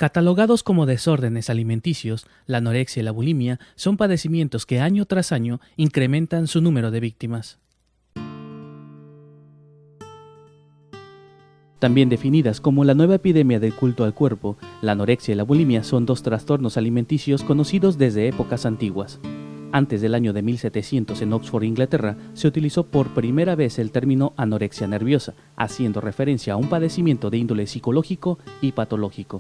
Catalogados como desórdenes alimenticios, la anorexia y la bulimia son padecimientos que año tras año incrementan su número de víctimas. También definidas como la nueva epidemia del culto al cuerpo, la anorexia y la bulimia son dos trastornos alimenticios conocidos desde épocas antiguas. Antes del año de 1700 en Oxford, Inglaterra, se utilizó por primera vez el término anorexia nerviosa, haciendo referencia a un padecimiento de índole psicológico y patológico.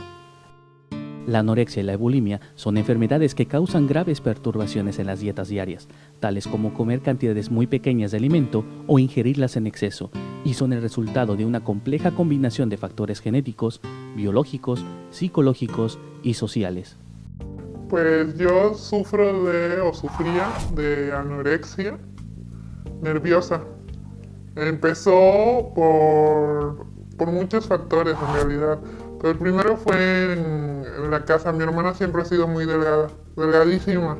La anorexia y la bulimia son enfermedades que causan graves perturbaciones en las dietas diarias, tales como comer cantidades muy pequeñas de alimento o ingerirlas en exceso, y son el resultado de una compleja combinación de factores genéticos, biológicos, psicológicos y sociales. Pues yo sufría de anorexia nerviosa. Empezó por muchos factores en realidad. Pero el primero fue en la casa. Mi hermana siempre ha sido muy delgada, delgadísima.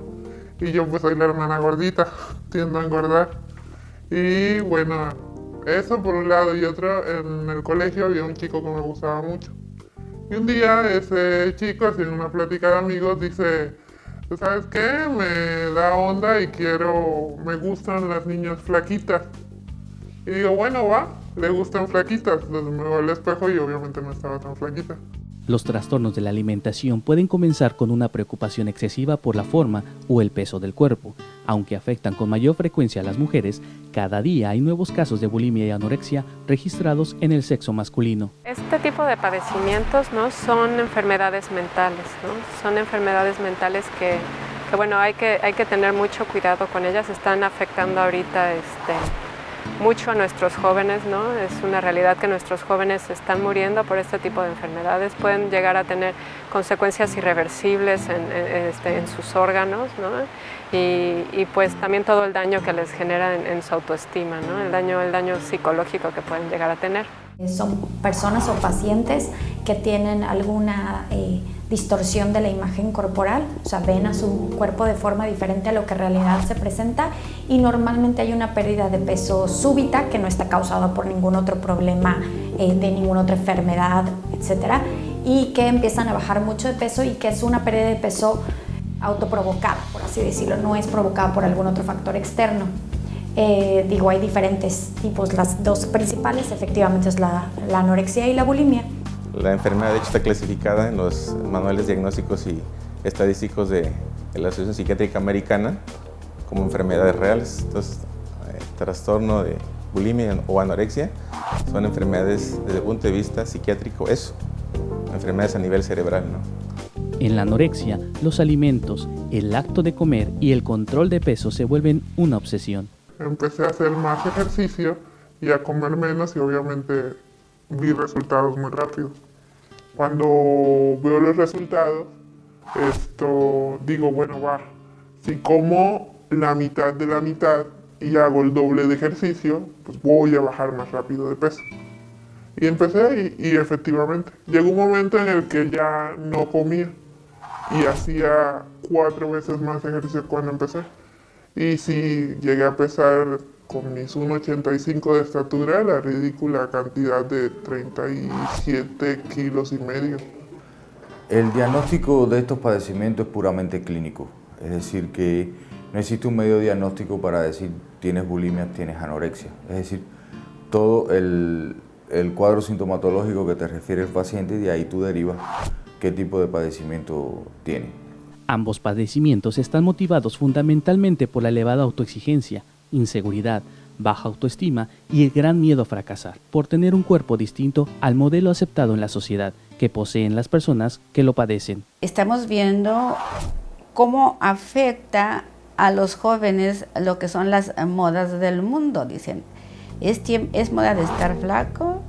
Y yo pues soy la hermana gordita, tiendo a engordar. Y bueno, eso por un lado. Y otro, en el colegio había un chico que me gustaba mucho. Y un día ese chico, así en una plática de amigos, dice, ¿sabes qué? Me da onda y me gustan las niñas flaquitas. Y digo, bueno, va, le gustan flaquitas. Entonces me veo al espejo y obviamente no estaba tan flaquita. Los trastornos de la alimentación pueden comenzar con una preocupación excesiva por la forma o el peso del cuerpo. Aunque afectan con mayor frecuencia a las mujeres, cada día hay nuevos casos de bulimia y anorexia registrados en el sexo masculino. Este tipo de padecimientos, ¿no?, son enfermedades mentales, ¿no? Son enfermedades mentales que bueno, hay que tener mucho cuidado con ellas. Están afectando ahorita mucho a nuestros jóvenes, ¿no? Es una realidad que nuestros jóvenes están muriendo por este tipo de enfermedades. Pueden llegar a tener consecuencias irreversibles en sus órganos, ¿no? Y pues también todo el daño que les genera en su autoestima, ¿no? El daño psicológico que pueden llegar a tener. Son personas o pacientes que tienen alguna distorsión de la imagen corporal, o sea, ven a su cuerpo de forma diferente a lo que en realidad se presenta, y normalmente hay una pérdida de peso súbita que no está causada por ningún otro problema, de ninguna otra enfermedad, etcétera, y que empiezan a bajar mucho de peso y que es una pérdida de peso autoprovocada, por así decirlo, no es provocada por algún otro factor externo. Hay diferentes tipos. Las dos principales efectivamente es la anorexia y la bulimia. La enfermedad de hecho está clasificada en los manuales diagnósticos y estadísticos de la Asociación Psiquiátrica Americana como enfermedades reales. Entonces, trastorno de bulimia o anorexia son enfermedades desde el punto de vista psiquiátrico, enfermedades a nivel cerebral, ¿no? En la anorexia, los alimentos, el acto de comer y el control de peso se vuelven una obsesión. Empecé a hacer más ejercicio y a comer menos y obviamente vi resultados muy rápido. Cuando veo los resultados, digo, bueno, va, si como la mitad de la mitad y hago el doble de ejercicio, pues voy a bajar más rápido de peso. Y empecé y efectivamente, llegó un momento en el que ya no comía y hacía 4 veces más ejercicio cuando empecé. Y sí, llegué a pesar con mis 1,85 de estatura la ridícula cantidad de 37 kilos y medio. El diagnóstico de estos padecimientos es puramente clínico, es decir, que no existe un medio diagnóstico para decir tienes bulimia, tienes anorexia. Es decir, todo el cuadro sintomatológico que te refiere el paciente, y de ahí tú derivas qué tipo de padecimiento tiene. Ambos padecimientos están motivados fundamentalmente por la elevada autoexigencia, inseguridad, baja autoestima y el gran miedo a fracasar, por tener un cuerpo distinto al modelo aceptado en la sociedad que poseen las personas que lo padecen. Estamos viendo cómo afecta a los jóvenes lo que son las modas del mundo. Dicen, es moda de estar flaco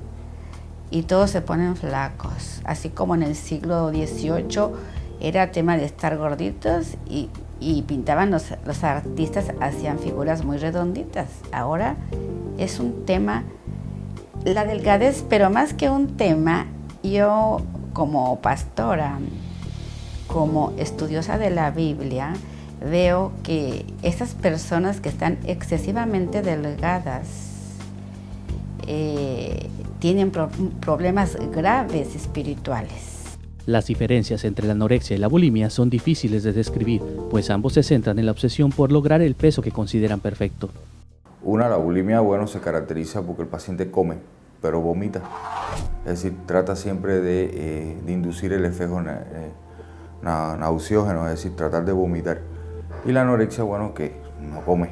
y todos se ponen flacos, así como en el siglo XVIII era tema de estar gorditos y pintaban los artistas, hacían figuras muy redonditas. Ahora es un tema, la delgadez, pero más que un tema, yo como pastora, como estudiosa de la Biblia, veo que esas personas que están excesivamente delgadas tienen problemas graves espirituales. Las diferencias entre la anorexia y la bulimia son difíciles de describir, pues ambos se centran en la obsesión por lograr el peso que consideran perfecto. La bulimia, se caracteriza porque el paciente come, pero vomita. Es decir, trata siempre de inducir el efecto nauseógeno, es decir, tratar de vomitar. Y la anorexia, que no come.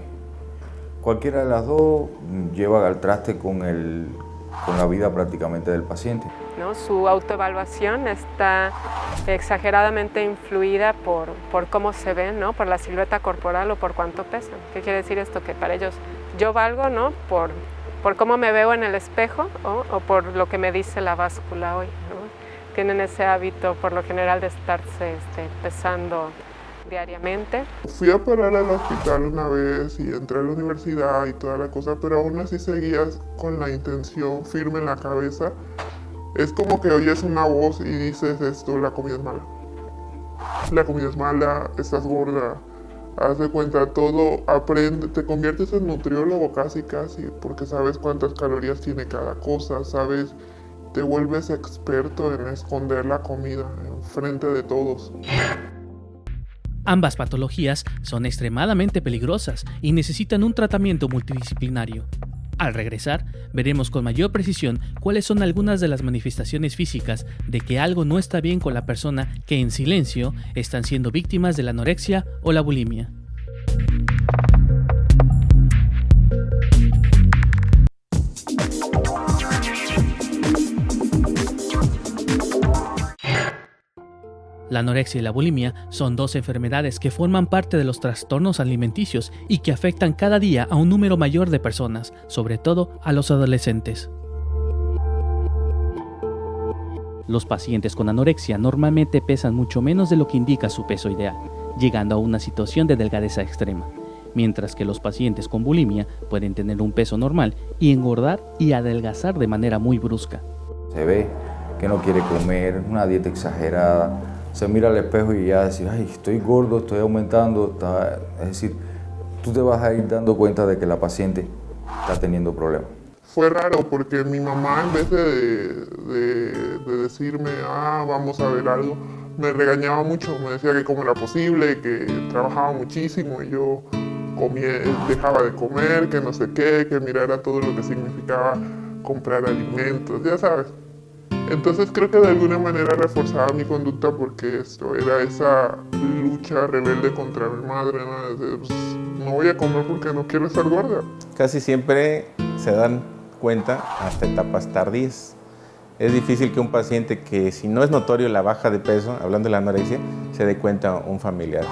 Cualquiera de las dos lleva al traste con la vida prácticamente del paciente, ¿no? Su autoevaluación está exageradamente influida por cómo se ven, ¿no? Por la silueta corporal o por cuánto pesan. ¿Qué quiere decir esto? Que para ellos yo valgo, ¿no? por cómo me veo en el espejo o por lo que me dice la báscula hoy, ¿no? Tienen ese hábito por lo general de estarse pesando diariamente. Fui a parar al hospital una vez y entré a la universidad y toda la cosa, pero aún así seguías con la intención firme en la cabeza. Es como que oyes una voz y dices esto, la comida es mala. La comida es mala, estás gorda, haz de cuenta, todo, aprende, te conviertes en nutriólogo casi, porque sabes cuántas calorías tiene cada cosa, sabes, te vuelves experto en esconder la comida enfrente de todos. Ambas patologías son extremadamente peligrosas y necesitan un tratamiento multidisciplinario. Al regresar, veremos con mayor precisión cuáles son algunas de las manifestaciones físicas de que algo no está bien con la persona que en silencio están siendo víctimas de la anorexia o la bulimia. La anorexia y la bulimia son dos enfermedades que forman parte de los trastornos alimenticios y que afectan cada día a un número mayor de personas, sobre todo a los adolescentes. Los pacientes con anorexia normalmente pesan mucho menos de lo que indica su peso ideal, llegando a una situación de delgadeza extrema, mientras que los pacientes con bulimia pueden tener un peso normal y engordar y adelgazar de manera muy brusca. Se ve que no quiere comer, una dieta exagerada. Se mira al espejo y ya decir, ay, estoy gordo, estoy aumentando. Es decir, tú te vas a ir dando cuenta de que la paciente está teniendo problemas. Fue raro porque mi mamá, en vez de decirme, vamos a ver algo, me regañaba mucho. Me decía que cómo era posible, que trabajaba muchísimo y yo dejaba de comer, que no sé qué, que mirara todo lo que significaba comprar alimentos, ya sabes. Entonces creo que de alguna manera reforzaba mi conducta porque esto era esa lucha rebelde contra mi madre, ¿no? Pues, no voy a comer porque no quiero estar gorda. Casi siempre se dan cuenta hasta etapas tardías. Es difícil que un paciente que si no es notorio la baja de peso, hablando de la anorexia, se dé cuenta un familiar.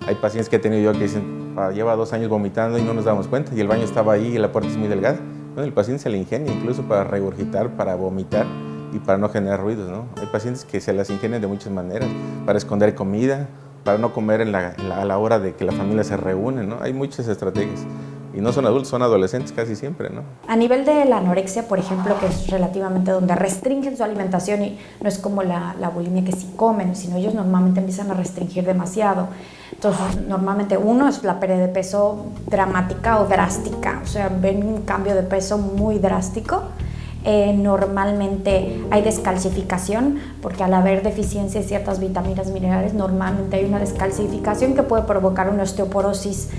Hay pacientes que he tenido yo que dicen, lleva 2 años vomitando y no nos damos cuenta, y el baño estaba ahí y la puerta es muy delgada. Bueno, el paciente se le ingenia incluso para regurgitar, para vomitar y para no generar ruidos, ¿no? Hay pacientes que se las ingenian de muchas maneras, para esconder comida, para no comer a la hora de que la familia se reúne, ¿no? Hay muchas estrategias. Y no son adultos, son adolescentes casi siempre, ¿no? A nivel de la anorexia, por ejemplo, que es relativamente donde restringen su alimentación y no es como la bulimia que sí comen, sino ellos normalmente empiezan a restringir demasiado. Entonces, normalmente uno es la pérdida de peso dramática o drástica, o sea, ven un cambio de peso muy drástico. Normalmente hay descalcificación, porque al haber deficiencia de ciertas vitaminas minerales, normalmente hay una descalcificación que puede provocar una osteoporosis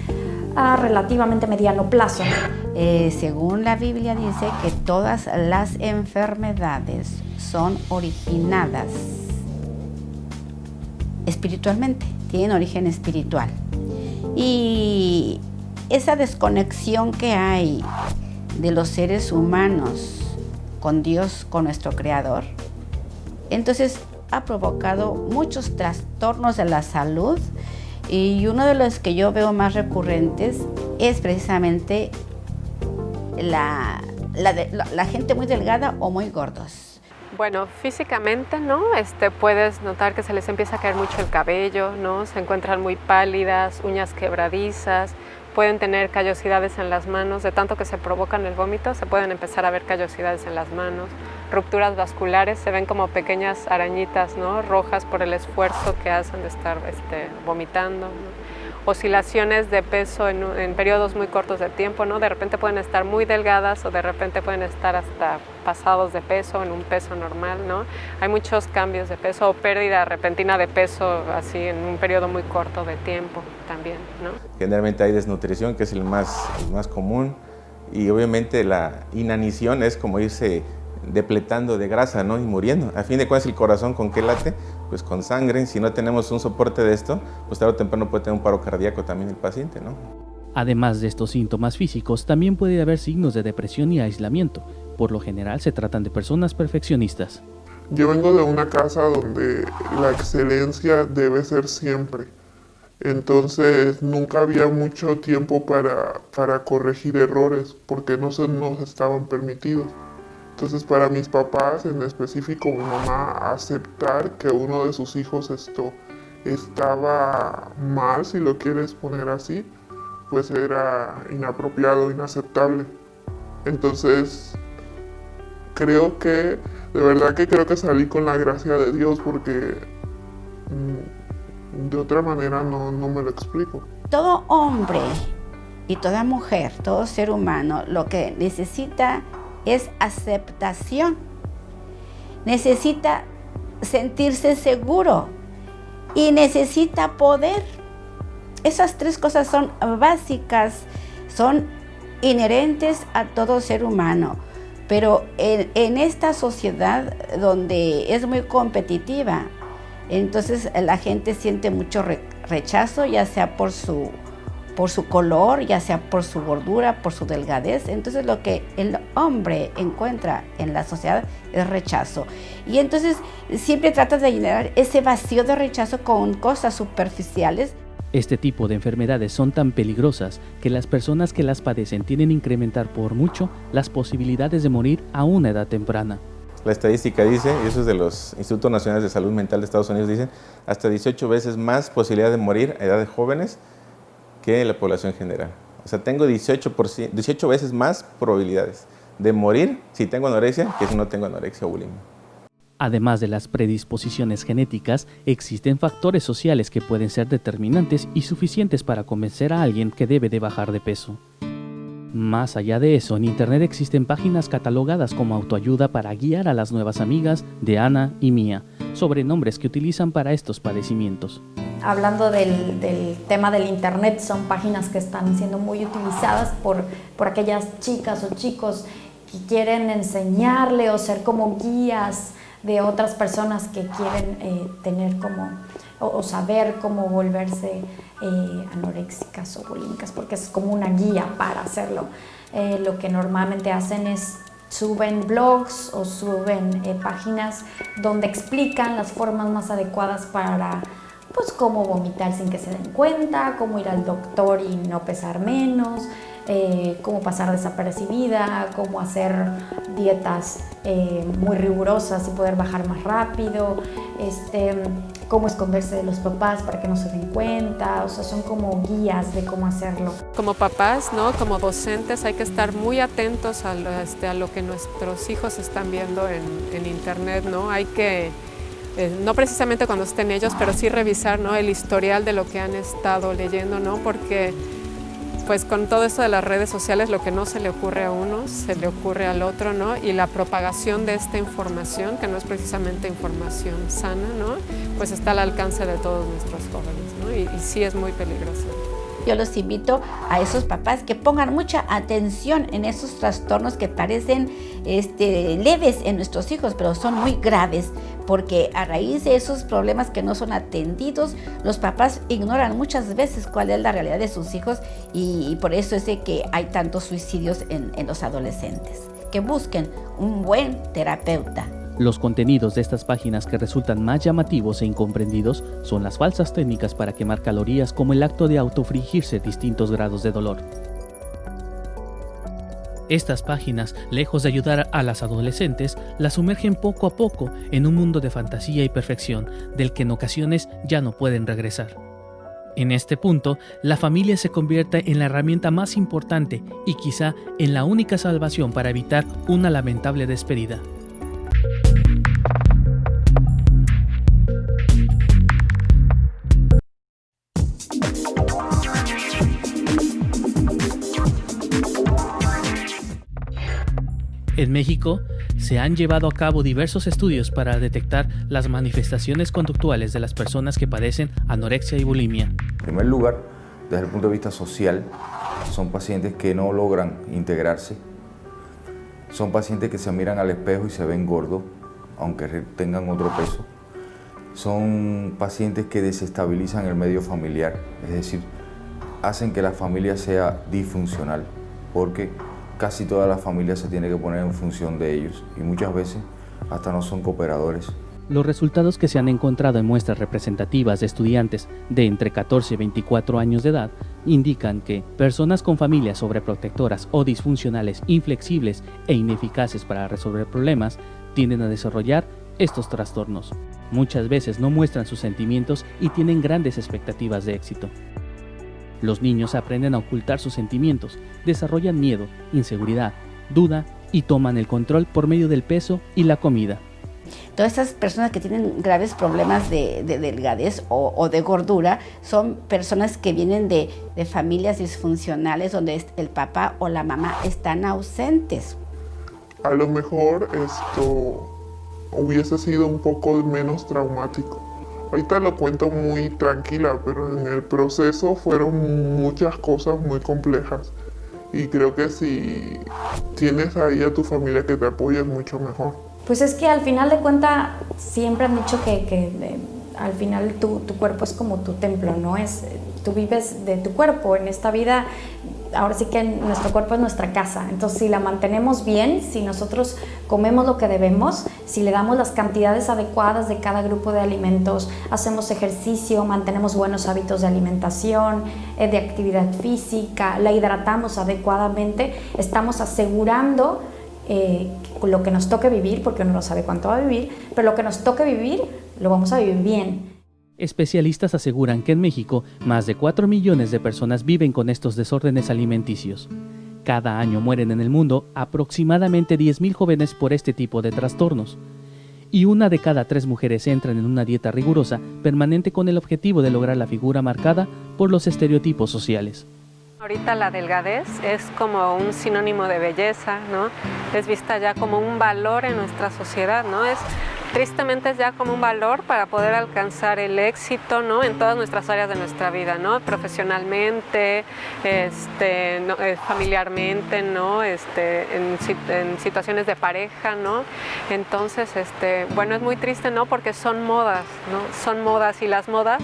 a relativamente mediano plazo. Según la Biblia dice que todas las enfermedades son originadas espiritualmente, tienen origen espiritual. Y esa desconexión que hay de los seres humanos con Dios, con nuestro Creador, entonces ha provocado muchos trastornos de la salud. Y uno de los que yo veo más recurrentes es precisamente la gente muy delgada o muy gordos. Bueno, físicamente, ¿no? Puedes notar que se les empieza a caer mucho el cabello, ¿no? Se encuentran muy pálidas, uñas quebradizas, pueden tener callosidades en las manos, de tanto que se provocan el vómito, se pueden empezar a ver callosidades en las manos, rupturas vasculares, se ven como pequeñas arañitas, ¿no? Rojas por el esfuerzo que hacen de estar vomitando, ¿no? Oscilaciones de peso en periodos muy cortos de tiempo, ¿no? De repente pueden estar muy delgadas o de repente pueden estar hasta pasados de peso, en un peso normal, ¿no? Hay muchos cambios de peso o pérdida repentina de peso así en un periodo muy corto de tiempo también, ¿no? Generalmente hay desnutrición, que es el más común, y obviamente la inanición es como irse depletando de grasa, ¿no? Y muriendo. A fin de cuentas, el corazón, ¿con qué late? Pues con sangre. Si no tenemos un soporte de esto, pues tarde o temprano puede tener un paro cardíaco también el paciente, ¿no? Además de estos síntomas físicos, también puede haber signos de depresión y aislamiento. Por lo general se tratan de personas perfeccionistas. Yo vengo de una casa donde la excelencia debe ser siempre. Entonces nunca había mucho tiempo para corregir errores porque no se nos estaban permitidos. Entonces para mis papás, en específico mi mamá, aceptar que uno de sus hijos estaba mal, si lo quieres poner así, pues era inapropiado, inaceptable. Entonces creo que, de verdad que creo que salí con la gracia de Dios porque de otra manera no me lo explico. Todo hombre y toda mujer, todo ser humano, lo que necesita es aceptación. Necesita sentirse seguro y necesita poder. Esas tres cosas son básicas, son inherentes a todo ser humano. Pero en esta sociedad donde es muy competitiva, entonces la gente siente mucho rechazo, ya sea por su color, ya sea por su gordura, por su delgadez. Entonces lo que el hombre encuentra en la sociedad es rechazo. Y entonces siempre trata de llenar ese vacío de rechazo con cosas superficiales. Este tipo de enfermedades son tan peligrosas que las personas que las padecen tienen que incrementar por mucho las posibilidades de morir a una edad temprana. La estadística dice, y eso es de los Institutos Nacionales de Salud Mental de Estados Unidos, dicen hasta 18 veces más posibilidad de morir a edades jóvenes que la población general. O sea, tengo 18 veces más probabilidades de morir si tengo anorexia que si no tengo anorexia o bulimia. Además de las predisposiciones genéticas, existen factores sociales que pueden ser determinantes y suficientes para convencer a alguien que debe de bajar de peso. Más allá de eso, en Internet existen páginas catalogadas como autoayuda para guiar a las nuevas amigas de Ana y Mía sobre nombres que utilizan para estos padecimientos. Hablando del tema del Internet, son páginas que están siendo muy utilizadas por aquellas chicas o chicos que quieren enseñarle o ser como guías de otras personas que quieren tener como o saber cómo volverse anoréxicas o bulímicas, porque es como una guía para hacerlo. Lo que normalmente hacen es suben blogs o suben páginas donde explican las formas más adecuadas para pues cómo vomitar sin que se den cuenta, cómo ir al doctor y no pesar menos, cómo pasar desapercibida, cómo hacer dietas muy rigurosas y poder bajar más rápido, cómo esconderse de los papás para que no se den cuenta. O sea, son como guías de cómo hacerlo. Como papás, ¿no? Como docentes hay que estar muy atentos a lo que nuestros hijos están viendo en Internet, ¿no? Hay que no precisamente cuando estén ellos, pero sí revisar, ¿no? El historial de lo que han estado leyendo, ¿no? Porque pues con todo esto de las redes sociales, lo que no se le ocurre a uno, se le ocurre al otro, ¿no? Y la propagación de esta información, que no es precisamente información sana, ¿no? Pues está al alcance de todos nuestros jóvenes, ¿no? Y sí es muy peligroso. Yo los invito a esos papás que pongan mucha atención en esos trastornos que parecen leves en nuestros hijos, pero son muy graves, porque a raíz de esos problemas que no son atendidos, los papás ignoran muchas veces cuál es la realidad de sus hijos y por eso es de que hay tantos suicidios en los adolescentes. Que busquen un buen terapeuta. Los contenidos de estas páginas que resultan más llamativos e incomprendidos son las falsas técnicas para quemar calorías, como el acto de autofligirse distintos grados de dolor. Estas páginas, lejos de ayudar a las adolescentes, las sumergen poco a poco en un mundo de fantasía y perfección, del que en ocasiones ya no pueden regresar. En este punto, la familia se convierte en la herramienta más importante y quizá en la única salvación para evitar una lamentable despedida. En México, se han llevado a cabo diversos estudios para detectar las manifestaciones conductuales de las personas que padecen anorexia y bulimia. En primer lugar, desde el punto de vista social, son pacientes que no logran integrarse, son pacientes que se miran al espejo y se ven gordos, aunque tengan otro peso, son pacientes que desestabilizan el medio familiar, es decir, hacen que la familia sea disfuncional, porque casi toda la familia se tiene que poner en función de ellos y muchas veces hasta no son cooperadores. Los resultados que se han encontrado en muestras representativas de estudiantes de entre 14 y 24 años de edad indican que personas con familias sobreprotectoras o disfuncionales, inflexibles e ineficaces para resolver problemas tienden a desarrollar estos trastornos. Muchas veces no muestran sus sentimientos y tienen grandes expectativas de éxito. Los niños aprenden a ocultar sus sentimientos, desarrollan miedo, inseguridad, duda y toman el control por medio del peso y la comida. Todas estas personas que tienen graves problemas de delgadez o de gordura son personas que vienen de familias disfuncionales donde el papá o la mamá están ausentes. A lo mejor esto hubiese sido un poco menos traumático. Ahorita lo cuento muy tranquila, pero en el proceso fueron muchas cosas muy complejas. Y creo que si tienes ahí a tu familia que te apoya es mucho mejor. Pues es que al final de cuentas siempre han dicho que al final tu cuerpo es como tu templo, ¿no? Tú vives de tu cuerpo. En esta vida, ahora sí que nuestro cuerpo es nuestra casa. Entonces, si la mantenemos bien, si nosotros comemos lo que debemos, si le damos las cantidades adecuadas de cada grupo de alimentos, hacemos ejercicio, mantenemos buenos hábitos de alimentación, de actividad física, la hidratamos adecuadamente, estamos asegurando lo que nos toque vivir, porque uno no sabe cuánto va a vivir, pero lo que nos toque vivir, lo vamos a vivir bien. Especialistas aseguran que en México más de 4 millones de personas viven con estos desórdenes alimenticios. Cada año mueren en el mundo aproximadamente 10,000 jóvenes por este tipo de trastornos. Y 1 de cada 3 mujeres entran en una dieta rigurosa permanente con el objetivo de lograr la figura marcada por los estereotipos sociales. Ahorita la delgadez es como un sinónimo de belleza, ¿no? Es vista ya como un valor en nuestra sociedad, ¿no? Tristemente es ya como un valor para poder alcanzar el éxito, ¿no? En todas nuestras áreas de nuestra vida, ¿no? Profesionalmente, familiarmente, ¿no? En situaciones de pareja, ¿no? Entonces, bueno, es muy triste, ¿no? Porque son modas, ¿no? Son modas y las modas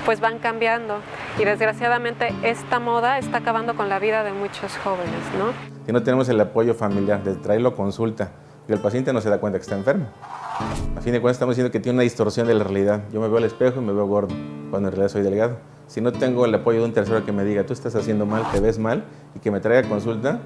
pues van cambiando y desgraciadamente esta moda está acabando con la vida de muchos jóvenes, ¿no? Si no tenemos el apoyo familiar de traerlo a consulta y el paciente no se da cuenta que está enfermo. A fin de cuentas estamos diciendo que tiene una distorsión de la realidad. Yo me veo al espejo y me veo gordo, cuando en realidad soy delgado. Si no tengo el apoyo de un tercero que me diga, tú estás haciendo mal, te ves mal, y que me traiga a consulta,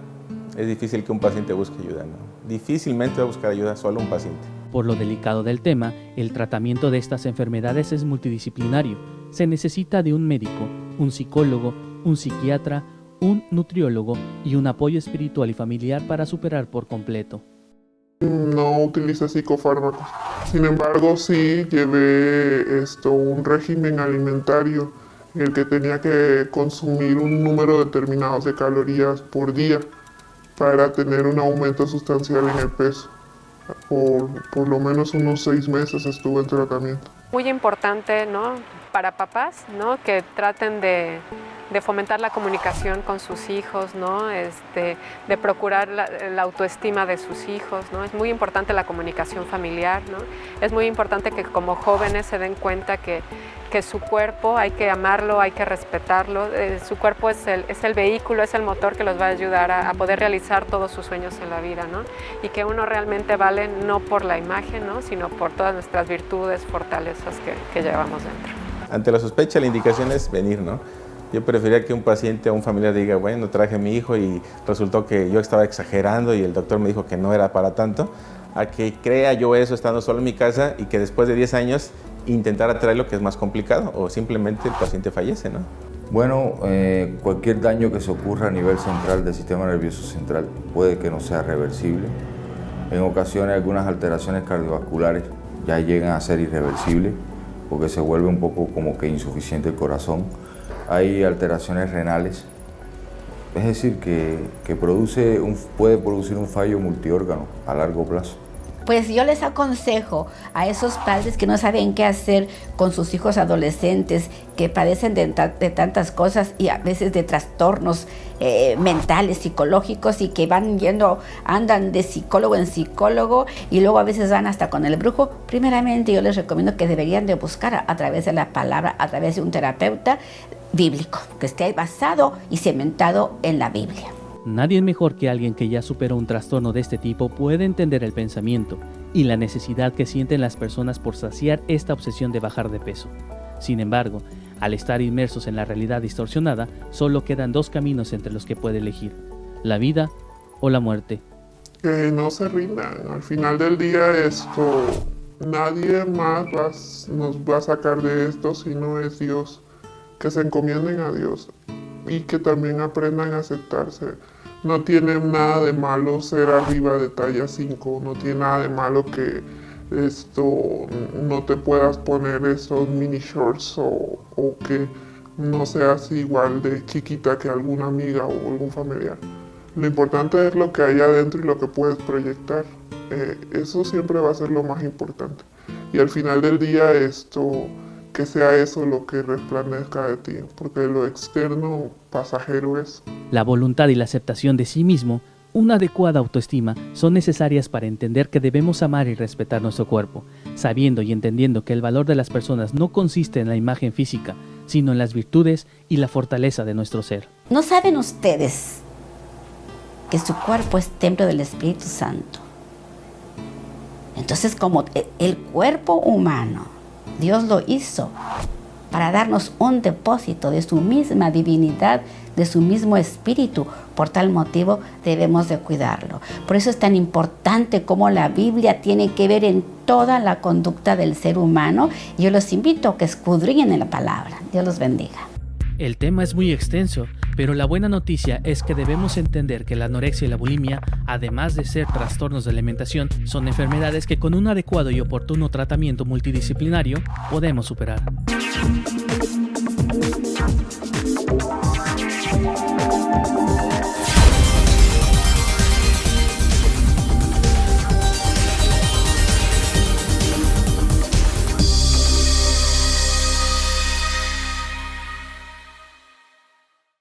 es difícil que un paciente busque ayuda, ¿no? Difícilmente va a buscar ayuda solo un paciente. Por lo delicado del tema, el tratamiento de estas enfermedades es multidisciplinario. Se necesita de un médico, un psicólogo, un psiquiatra, un nutriólogo y un apoyo espiritual y familiar para superar por completo. No utilicé psicofármacos. Sin embargo, sí llevé un régimen alimentario en el que tenía que consumir un número determinado de calorías por día para tener un aumento sustancial en el peso. Por lo menos unos 6 meses estuve en tratamiento. Muy importante, ¿no? Para papás, ¿no? Que traten de fomentar la comunicación con sus hijos, ¿no? De procurar la autoestima de sus hijos, ¿no? Es muy importante la comunicación familiar, ¿no? Es muy importante que como jóvenes se den cuenta que su cuerpo hay que amarlo, hay que respetarlo. Su cuerpo es el vehículo, es el motor que los va a ayudar a poder realizar todos sus sueños en la vida, ¿no? Y que uno realmente vale no por la imagen, ¿no? Sino por todas nuestras virtudes, fortalezas que llevamos dentro. Ante la sospecha, la indicación es venir, ¿no? Yo preferiría que un paciente o un familiar diga, bueno, traje a mi hijo y resultó que yo estaba exagerando y el doctor me dijo que no era para tanto, a que crea yo eso estando solo en mi casa y que después de 10 años intentara traerlo, que es más complicado, o simplemente el paciente fallece, ¿no? Bueno, cualquier daño que se ocurra a nivel central del sistema nervioso central puede que no sea reversible. En ocasiones algunas alteraciones cardiovasculares ya llegan a ser irreversibles porque se vuelve un poco como que insuficiente el corazón. Hay alteraciones renales Es decir, que puede producir un fallo multiórgano a largo plazo. Pues yo les aconsejo a esos padres que no saben qué hacer con sus hijos adolescentes, que padecen de tantas cosas y a veces de trastornos mentales, psicológicos, y que andan de psicólogo en psicólogo y luego a veces van hasta con el brujo. Primeramente yo les recomiendo que deberían de buscar a través de la palabra, a través de un terapeuta bíblico, que esté basado y cimentado en la Biblia. Nadie mejor que alguien que ya superó un trastorno de este tipo puede entender el pensamiento y la necesidad que sienten las personas por saciar esta obsesión de bajar de peso. Sin embargo, al estar inmersos en la realidad distorsionada, solo quedan dos caminos entre los que puede elegir: la vida o la muerte. Que no se rindan. Al final del día nadie más nos va a sacar de esto si no es Dios. Que se encomienden a Dios y que también aprendan a aceptarse. No tiene nada de malo ser arriba de talla 5, no tiene nada de malo que no te puedas poner esos mini shorts o que no seas igual de chiquita que alguna amiga o algún familiar. Lo importante es lo que hay adentro y lo que puedes proyectar. Eso siempre va a ser lo más importante. Y al final del día que sea eso lo que resplandezca de ti, porque lo externo pasajero es. La voluntad y la aceptación de sí mismo, una adecuada autoestima, son necesarias para entender que debemos amar y respetar nuestro cuerpo, sabiendo y entendiendo que el valor de las personas no consiste en la imagen física, sino en las virtudes y la fortaleza de nuestro ser. ¿No saben ustedes que su cuerpo es templo del Espíritu Santo? Entonces, como el cuerpo humano Dios lo hizo para darnos un depósito de su misma divinidad, de su mismo espíritu. Por tal motivo debemos de cuidarlo. Por eso es tan importante cómo la Biblia tiene que ver en toda la conducta del ser humano. Yo los invito a que escudriñen en la palabra. Dios los bendiga. El tema es muy extenso, pero la buena noticia es que debemos entender que la anorexia y la bulimia, además de ser trastornos de alimentación, son enfermedades que con un adecuado y oportuno tratamiento multidisciplinario podemos superar.